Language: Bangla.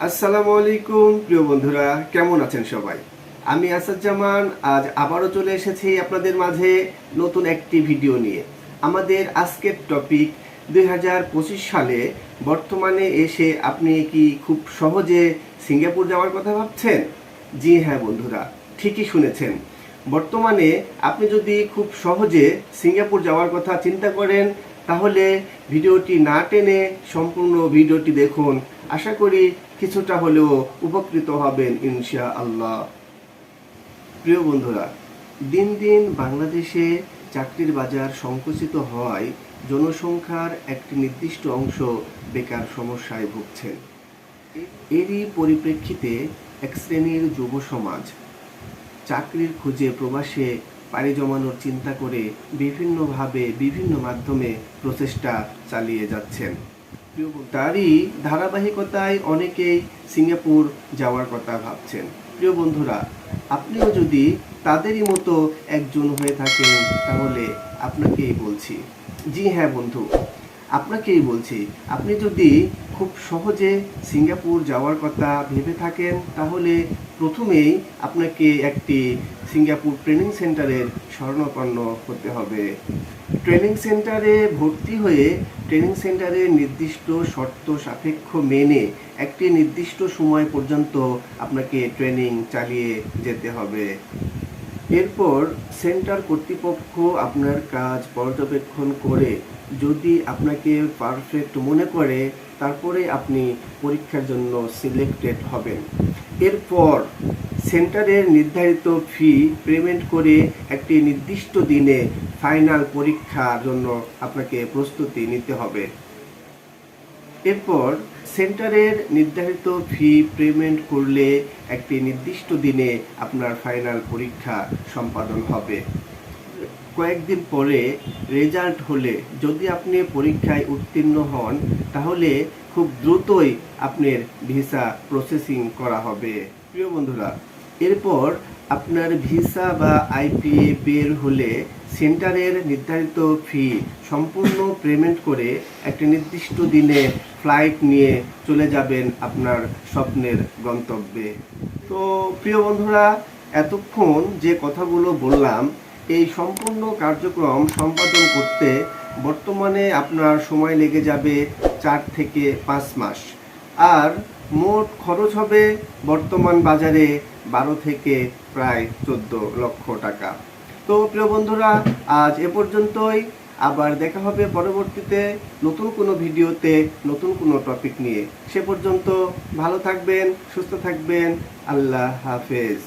আসসালামু আলাইকুম প্রিয় বন্ধুরা, কেমন আছেন সবাই? আমি আসাদুজ্জামান আজ আবারও চলে এসেছি আপনাদের মাঝে নতুন একটি ভিডিও নিয়ে। আমাদের আজকের টপিক 2025 সালে বর্তমানে এসে আপনি কি খুব সহজে সিঙ্গাপুর যাওয়ার কথা ভাবছেন? জি হ্যাঁ বন্ধুরা, ঠিকই শুনেছেন। বর্তমানে আপনি যদি খুব সহজে সিঙ্গাপুর যাওয়ার কথা চিন্তা করেন, তাহলে ভিডিওটি না টেনে সম্পূর্ণ ভিডিওটি দেখুন। আশা করি কিছুটা হলেও উপকৃত হবেন ইনশাআল্লাহ। প্রিয় বন্ধুরা, দিন দিন বাংলাদেশে চাকরির বাজার সংকুচিত হওয়ায় জনসংখ্যার একটি নির্দিষ্ট অংশ বেকার সমস্যায় ভুগছেন। এরই পরিপ্রেক্ষিতে এক শ্রেণীর যুব সমাজ চাকরির খোঁজে প্রবাসে পাড়ি জমানোর চিন্তা করে বিভিন্নভাবে বিভিন্ন মাধ্যমে প্রচেষ্টা চালিয়ে যাচ্ছেন। তারই ধারাবাহিকতায় অনেকেই সিঙ্গাপুর যাওয়ার কথা ভাবছেন। প্রিয় বন্ধুরা, আপনিও যদি তাদেরই মতো একজন হয়ে থাকেন, তাহলে আপনাকেই বলছি, জি হ্যাঁ বন্ধু, আপনাকেই বলছি, আপনি যদি খুব সহজে সিঙ্গাপুর যাওয়ার কথা ভেবে থাকেন, তাহলে প্রথমেই আপনাকে একটি সিঙ্গাপুর ট্রেনিং সেন্টারের শরণাপন্ন হতে হবে। ট্রেনিং সেন্টারে ভর্তি হয়ে ট্রেনিং সেন্টারের নির্দিষ্ট শর্ত সাপেক্ষ মেনে একটি নির্দিষ্ট সময় পর্যন্ত আপনাকে ট্রেনিং চালিয়ে যেতে হবে। এরপর সেন্টার কর্তৃপক্ষ আপনার কাজ পর্যবেক্ষণ করে যদি আপনাকে পারফেক্ট মনে করে, তারপরে আপনি পরীক্ষার জন্য সিলেক্টেড হবেন। এরপর সেন্টারের নির্ধারিত ফি পেমেন্ট করে একটি নির্দিষ্ট দিনে ফাইনাল পরীক্ষার জন্য আপনাকে প্রস্তুতি নিতে হবে। এরপর সেন্টারের নির্ধারিত ফি পেমেন্ট করলে একটি নির্দিষ্ট দিনে আপনার ফাইনাল পরীক্ষা সম্পাদন হবে। কয়েকদিন পরে রেজাল্ট হলে যদি আপনি পরীক্ষায় উত্তীর্ণ হন, তাহলে খুব দ্রুতই আপনার ভিসা প্রসেসিং করা হবে। প্রিয় বন্ধুরা, এরপর আপনার ভিসা বা আইপিএ বের হলে সেন্টারের নির্ধারিত ফি সম্পূর্ণ পেমেন্ট করে একটি নির্দিষ্ট দিনে ফ্লাইট নিয়ে চলে যাবেন আপনার স্বপ্নের গন্তব্যে। তো প্রিয় বন্ধুরা, এতক্ষণ যে কথাগুলো বললাম, এই সম্পূর্ণ কার্যক্রম সম্পাদন করতে বর্তমানে আপনার সময় লেগে যাবে 4 থেকে 5 মাস, আর মোট খরচ হবে বর্তমান বাজারে 12 থেকে প্রায় 14 লক্ষ টাকা। তো প্রিয় বন্ধুরা, আজ এ পর্যন্তই। আবার দেখা হবে পরবর্তীতে নতুন কোনো ভিডিওতে নতুন কোনো টপিক নিয়ে। সে পর্যন্ত ভালো থাকবেন, সুস্থ থাকবেন। আল্লাহ হাফেজ।